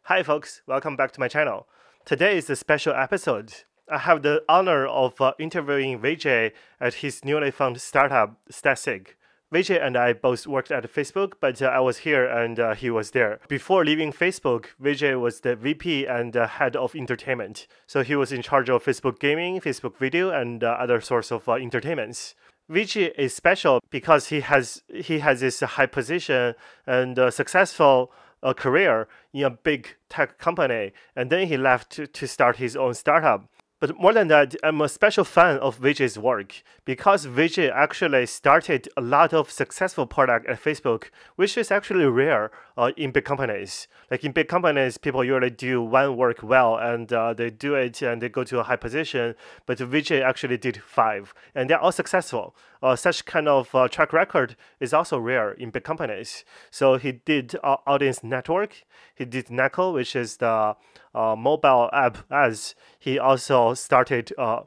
Hi folks, welcome back to my channel. Today is a special episode. I have the honor of interviewing Vijay at his newly found startup, Statsig. Vijay and I both worked at Facebook, but I was here and he was there. Before leaving Facebook, Vijay was the VP and head of entertainment. So he was in charge of Facebook gaming, Facebook video, and other sorts of entertainments. Vijay is special because he has this high position and successful career in a big tech company, and then he left to start his own startup. But more than that, I'm a special fan of Vijay's work because Vijay actually started a lot of successful products at Facebook, which is actually rare in big companies. Like in big companies, people usually do one work well and they do it and they go to a high position. But Vijay actually did 5, and they're all successful. Such kind of track record is also rare in big companies. So he did audience network. He did NACO, which is the mobile app ads. He also started a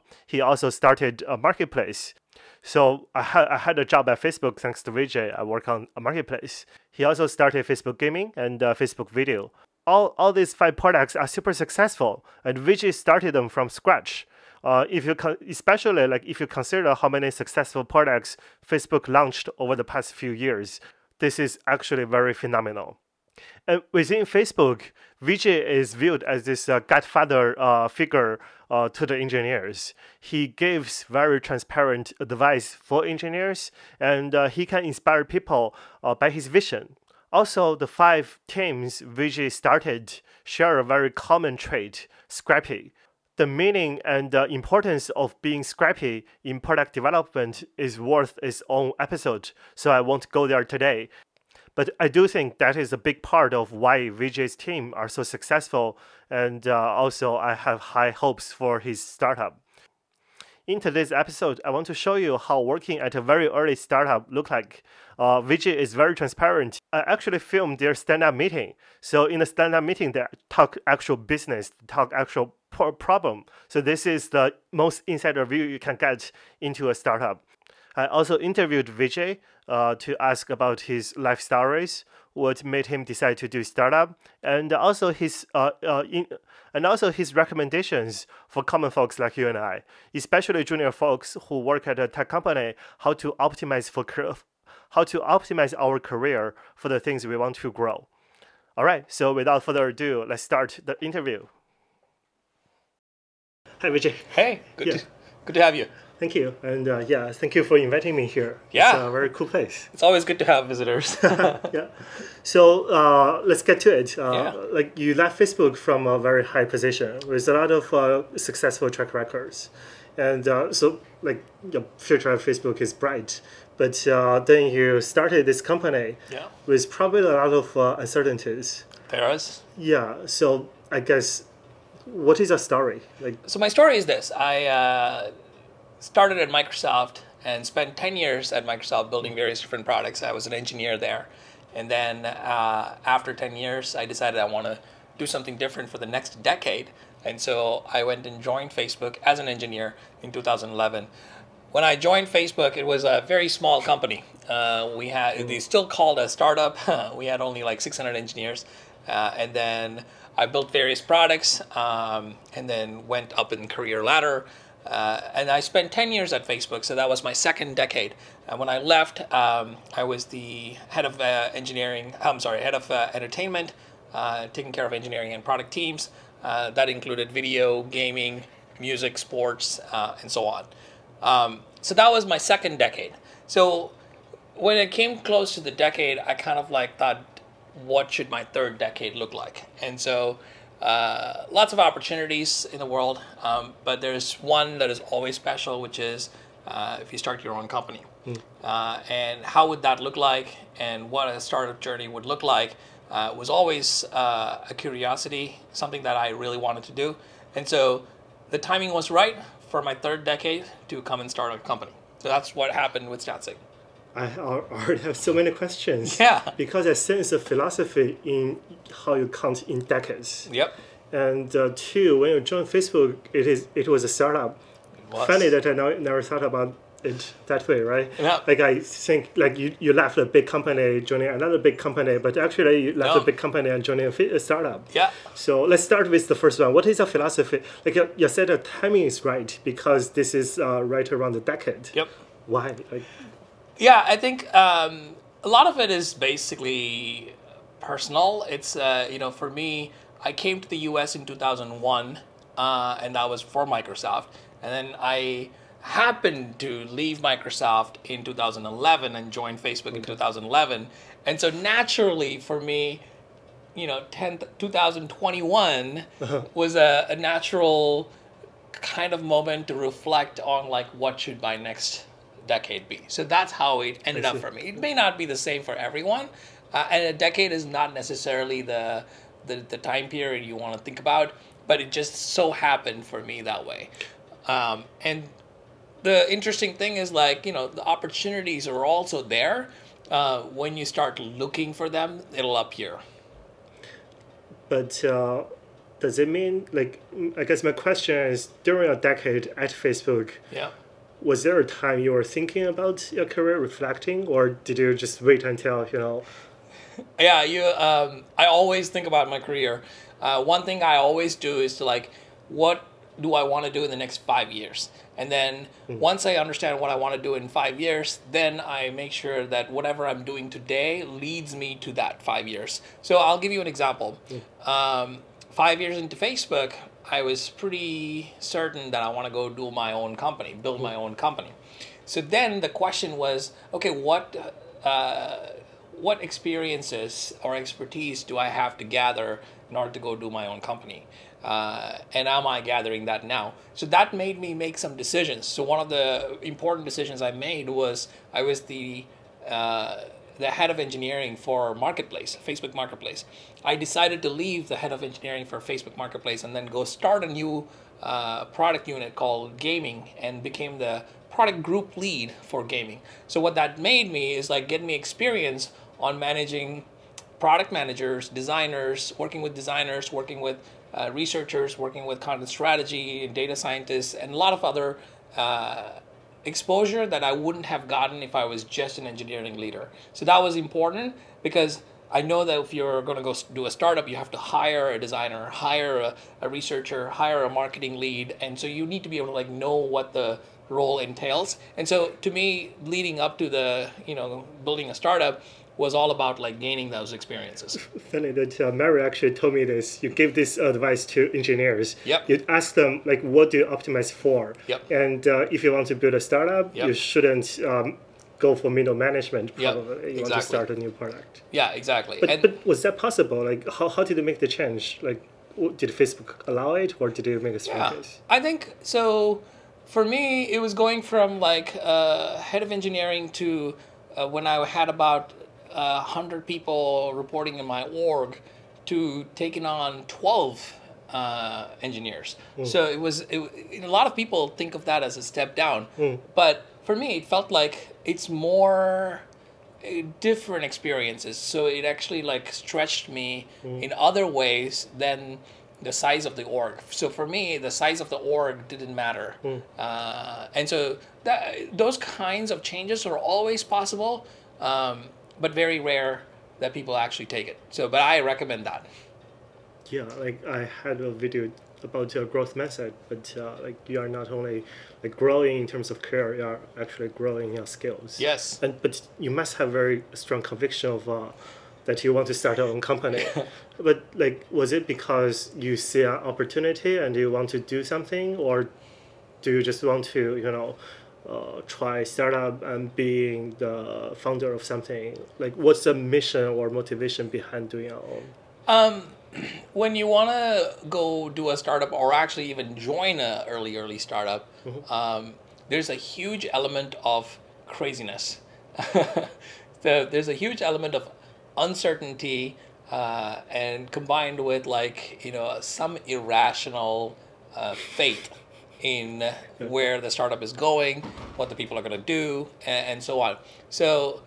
marketplace. So I had a job at Facebook thanks to Vijay. I work on a marketplace. He also started Facebook gaming and Facebook video. All these 5 products are super successful, and Vijay started them from scratch. Especially if you consider how many successful products Facebook launched over the past few years, this is actually very phenomenal. And within Facebook, Vijay is viewed as this godfather figure to the engineers. He gives very transparent advice for engineers, and he can inspire people by his vision. Also, the 5 teams Vijay started share a very common trait: scrappy. The meaning and the importance of being scrappy in product development is worth its own episode, so I won't go there today. But I do think that is a big part of why Vijay's team are so successful, and also I have high hopes for his startup. In today's episode, I want to show you how working at a very early startup look like. Vijay is very transparent. I actually filmed their stand-up meeting. So in the stand-up meeting, they talk actual business, talk actual problem. So this is the most insider view you can get into a startup. I also interviewed Vijay to ask about his life stories, what made him decide to do startup, and also his recommendations for common folks like you and I, especially junior folks who work at a tech company, how to optimize our career for the things we want to grow. All right, so without further ado, let's start the interview. Hi, Vijay. Hey, good to have you. Thank you, and thank you for inviting me here. Yeah, it's a very cool place. It's always good to have visitors. Yeah, so let's get to it. Like you left Facebook from a very high position with a lot of successful track records, and so like your future at Facebook is bright. But then you started this company with probably a lot of uncertainties. There is. Yeah, so I guess what is your story? So my story is this: I started at Microsoft and spent 10 years at Microsoft building various different products. I was an engineer there. And then after 10 years, I decided I want to do something different for the next decade. And so I went and joined Facebook as an engineer in 2011. When I joined Facebook, it was a very small company. They still called a startup. We had only like 600 engineers. And then I built various products and then went up in career ladder. And I spent 10 years at Facebook, so that was my second decade. And when I left, I was the head of entertainment, taking care of engineering and product teams. That included video, gaming, music, sports, and so on. So that was my second decade. So when it came close to the decade, I kind of thought, what should my third decade look like? And so lots of opportunities in the world, but there's one that is always special, which is if you start your own company. And how would that look like, and what a startup journey would look like was always a curiosity, something that I really wanted to do. And so the timing was right for my third decade to come and start a company. So that's what happened with Statsig. I already have so many questions. Yeah. Because I sense a philosophy in how you count in decades. Yep. And 2, when you joined Facebook, it was a startup. It was. Funny that I never thought about it that way, right? Yeah. Like I think like you left a big company, joining another big company, but actually you left a big company and joining a startup. Yeah. So let's start with the first one. What is your philosophy? Like you said, the timing is right because this is right around the decade. Yep. Why? Like, yeah, I think a lot of it is basically personal. It's for me, I came to the U.S. in 2001, and that was for Microsoft, and then I happened to leave Microsoft in 2011 and join Facebook in 2011, and so naturally for me, 2021 was a natural kind of moment to reflect on like what should my next decade be. So that's how it ended up for me. It may not be the same for everyone, and a decade is not necessarily the time period you want to think about, but it just so happened for me that way. And the interesting thing is like, the opportunities are also there. When you start looking for them, it'll appear. but does it mean like? I guess my question is: during a decade at Facebook, Yeah. was there a time you were thinking about your career, reflecting, or did you just wait until Yeah, I always think about my career. One thing I always do is to like, what do I want to do in the next 5 years? And then once I understand what I want to do in 5 years, then I make sure that whatever I'm doing today leads me to that 5 years. So I'll give you an example. 5 years into Facebook, I was pretty certain that I want to go do my own company, build my own company. So then the question was, okay, what experiences or expertise do I have to gather in order to go do my own company? And am I gathering that now? So that made me make some decisions. So one of the important decisions I made was I was the head of engineering for Marketplace, Facebook Marketplace. I decided to leave the head of engineering for Facebook Marketplace and then go start a new product unit called Gaming and became the product group lead for gaming. So what that made me is like get me experience on managing product managers, designers, working with researchers, working with content strategy, data scientists, and a lot of other exposure that I wouldn't have gotten if I was just an engineering leader. So that was important because I know that if you're going to go do a startup, you have to hire a designer, hire a researcher, hire a marketing lead, and so you need to be able to like know what the role entails. And so to me, leading up to the building a startup was all about like gaining those experiences. Funny that Mary actually told me this. You give this advice to engineers. Yep. You ask them like, what do you optimize for? Yep. And if you want to build a startup, Yep. you shouldn't go for middle management. Probably Yep. you want to start a new product. Yeah, exactly. But was that possible? Like, how did you make the change? Like, did Facebook allow it, or did you make a strong case? I think so. For me, it was going from like head of engineering to when I had about 100 people reporting in my org to taking on 12 engineers. So a lot of people think of that as a step down. But for me, it felt like it's more different experiences. So it actually like stretched me in other ways than the size of the org. So for me, the size of the org didn't matter. And so those kinds of changes are always possible, but very rare that people actually take it. So, but I recommend that. Yeah, like I had a video about your growth method, but like you are not only like growing in terms of career, you are actually growing your skills. Yes. But you must have very strong conviction of that you want to start your own company. But like, was it because you see an opportunity and you want to do something, or do you just want to try startup and being the founder of something? Like, what's the mission or motivation behind doing your own? When you want to go do a startup or actually even join a early startup, there's a huge element of craziness. There's a huge element of uncertainty and combined with like some irrational faith in where the startup is going, what the people are going to do, and so on. So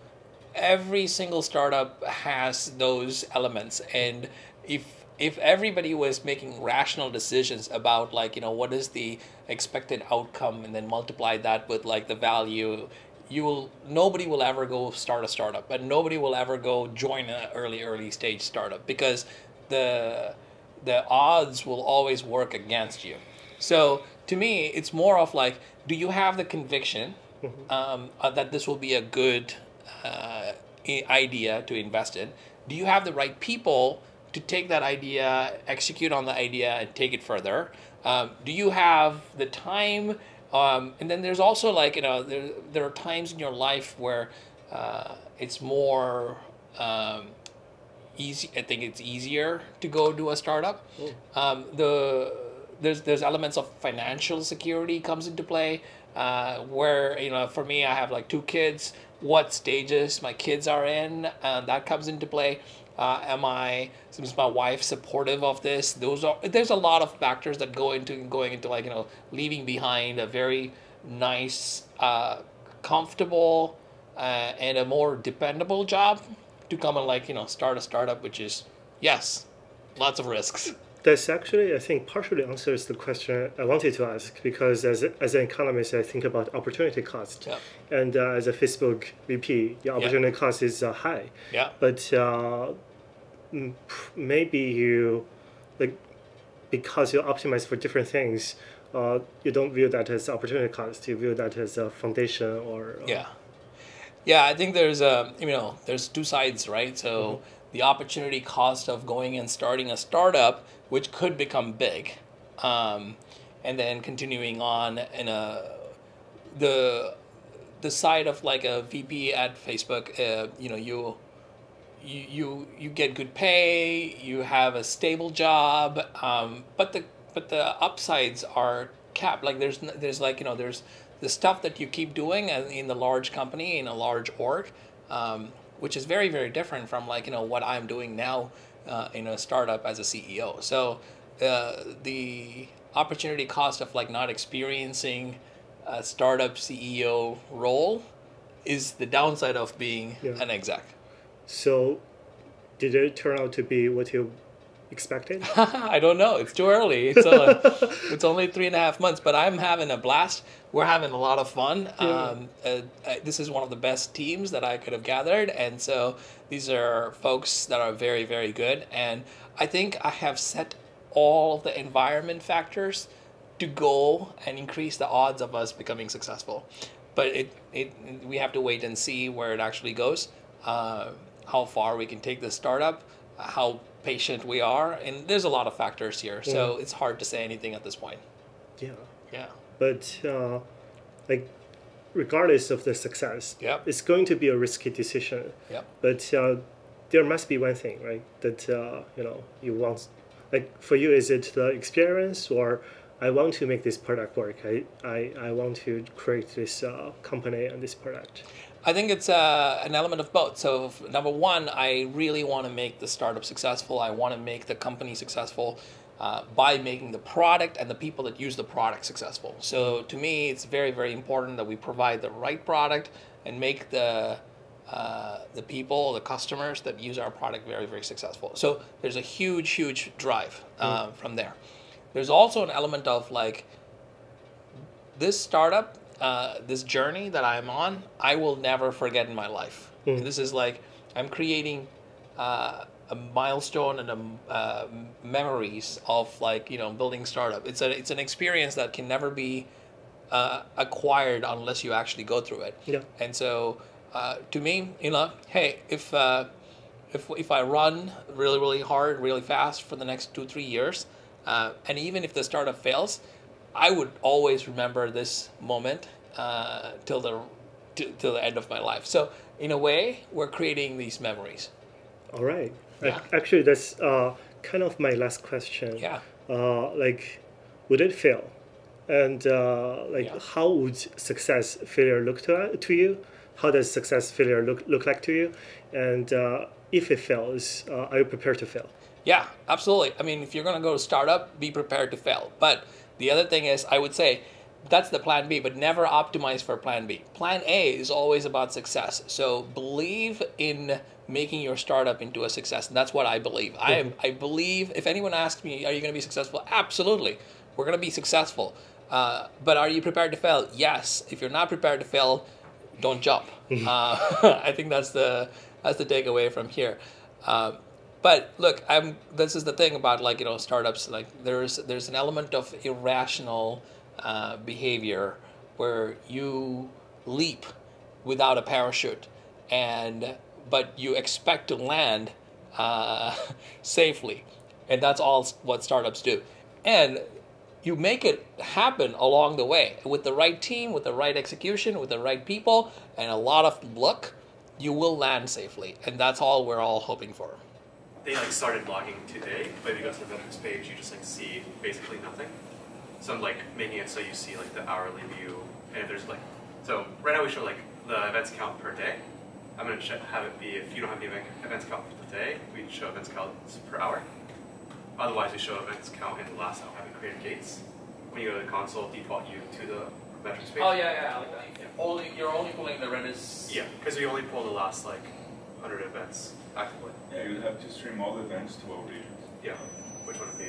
every single startup has those elements, and if if everybody was making rational decisions about like, what is the expected outcome and then multiply that with like the value, nobody will ever go start a startup, and nobody will ever go join an early stage startup, because the odds will always work against you. So to me, it's more of like, do you have the conviction that this will be a good idea to invest in? Do you have the right people to take that idea, execute on the idea, and take it further? Do you have the time? And then there's also like, there are times in your life where it's more easy. I think it's easier to go do a startup. There's elements of financial security comes into play, where, for me, I have like 2 kids. What stages my kids are in, that comes into play. Is my wife supportive of this? There's a lot of factors that go into going into like, leaving behind a very nice, comfortable, and a more dependable job to come and like, start a startup, which is, yes, lots of risks. That's actually, I think, partially answers the question I wanted to ask, because as an economist, I think about opportunity cost. Yeah. And as a Facebook VP, the opportunity cost is high. Yeah. But maybe you, like, because you optimize for different things, you don't view that as opportunity cost. You view that as a foundation or... Yeah, I think there's there's 2 sides, right? So the opportunity cost of going and starting a startup, which could become big, and then continuing on in the side of like a VP at Facebook, you get good pay, you have a stable job, but the upsides are capped. Like there's like, there's the stuff that you keep doing in the large company, in a large org, which is very, very different from like, what I'm doing now in a startup as a CEO. So the opportunity cost of like not experiencing a startup CEO role is the downside of being an exec. So did it turn out to be what you expected? I don't know. It's too early. It's only 3.5 months, but I'm having a blast. We're having a lot of fun. This is one of the best teams that I could have gathered. And so these are folks that are very, very good. And I think I have set all of the environment factors to go and increase the odds of us becoming successful. But we have to wait and see where it actually goes, how far we can take this startup, how patient we are, and there's a lot of factors here, so it's hard to say anything at this point. Yeah. But like, regardless of the success, it's going to be a risky decision. But there must be one thing, right, that you want. Like for you, is it the experience, or I want to make this product work? I want to create this company and this product. I think it's an element of both. So number one, I really want to make the startup successful. I want to make the company successful by making the product and the people that use the product successful. So to me, it's very, very important that we provide the right product and make the people, the customers that use our product very, very successful. So there's a huge, huge drive from there. There's also an element of like, this startup, this journey that I'm on, I will never forget in my life. This is like, I'm creating a milestone and memories of like, building startup. It's an experience that can never be acquired unless you actually go through it. And so to me, hey, if I run really, really hard, really fast for the next 2-3 years, and even if the startup fails, I would always remember this moment till the end of my life. So in a way, we're creating these memories. All right. Actually, that's kind of my last question. Like, would it fail? And how would success, failure look to you? How does success, failure look like to you? And if it fails, are you prepared to fail? Yeah, absolutely. I mean, if you're going to go to startup, be prepared to fail. But the other thing is, I would say, that's the plan B, but never optimize for plan B. Plan A is always about success. So believe in making your startup into a success. And that's what I believe. I believe, if anyone asks me, are you going to be successful? Absolutely. We're going to be successful. But are you prepared to fail? Yes. If you're not prepared to fail, don't jump. I think that's the takeaway from here. But look, this is the thing about startups. Like there's an element of irrational behavior where you leap without a parachute, but you expect to land safely, and that's all what startups do. And you make it happen along the way with the right team, with the right execution, with the right people, and a lot of luck. You will land safely, and that's all we're all hoping for. They started logging today, but if you go to the metrics page, you just see basically nothing. So I'm making it so you see the hourly view, and if there's so right now we show the events count per day. I'm going to have it be, if you don't have the events count for the day, we show events counts per hour. Otherwise we show events count in the last hour having created gates. When you go to the console, default you to the metrics page. Oh yeah, I like that. Yeah. You're only pulling the Redis. Yeah, because we only pull the last 100 events actively. Yeah, you'll have to stream all the events to all regions. Yeah, which one would be